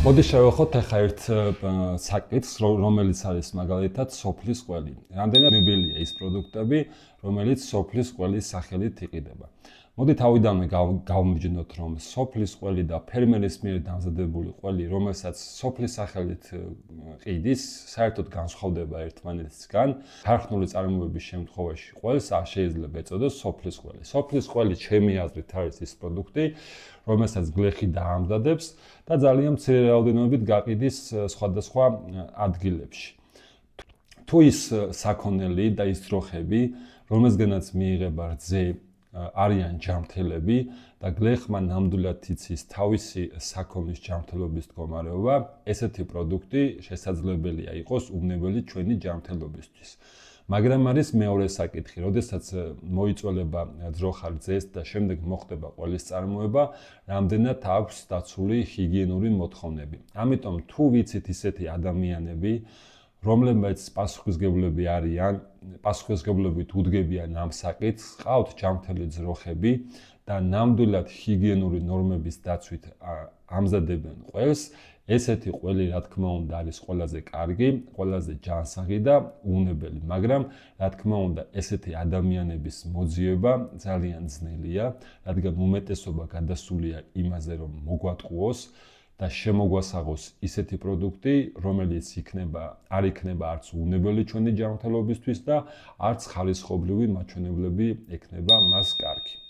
მოდი შევეხოთ ახლა ერთ საკითხს, რომელიც არის მაგალითად სოფლის ყველი. რამდენად ნებელია ის პროდუქტები, რომელიც სოფლის ყველის სახელით იყიდება. მოდი თავიდანვე გავმჯნოთ, რომ სოფლის ყველი და ფერმერის მიერ დამზადებული ყველი, რომელსაც სოფლის სახელით ყიდის, საერთოდ განსხვავდება ერთმანეთისგან. ქარხნული წარმოების შემთხვევაში ყველს არ შეიძლება ეწოდოს სოფლის ყველი. სოფლის ყველი, ჩემი აზრით, არის ის პროდუქტი, რომელსაც გლეხი დაამზადებს და ძალიან მცირე რაოდენობით გაყიდის სხვადასხვა ადგილებში. თუ ის საქონელი და ის ძროხები, რომელსგანაც მიიღება რძე, არიან ჯანმრთელები და გლეხმა ნამდვილად იცის თავისი საქონლის ჯანმრთელობის მდგომარეობა, ესეთი პროდუქტი შესაძლებელია იყოს უვნებელი ჩვენი ჯანმრთელობისთვის. მაგრამ არის მეორე საკითხი, როდესაც მოიწველება ძროხა რძეს და შემდეგ მოხდება ყველის წარმოება, რამდენად აქვს დაცული ჰიგიენური მოთხოვნები. ამიტომ თუ ვიცით ისეთი ადამიანები, რომლებიც პასუხისმგებლები არიან, პასუხისმგებლობით უდგებიან ამ საკითხს, ყავთ ჯანმრთელი ძროხები და ნამდვილად ჰიგიენური ნორმების დაცვით ამზადებენ ყველს, ესეთი ყველი, რა თქმა უნდა, არის ყველაზე კარგი, ყველაზე ჯანსაღი და უვნებელი, მაგრამ რა თქმა უნდა, ესეთი ადამიანების მოძიება ძალიან ძნელია, რადგან უმეტესობა გადასულია იმაზე, რომ მოგვატყუოს და შემოგვასაღოს ისეთი პროდუქტი, რომელიც არ იქნება არც უვნებელი ჩვენი ჯანმრთელობისთვის და არც ხალისხობრივი მაჩვენებლები ექნება მას კარგი.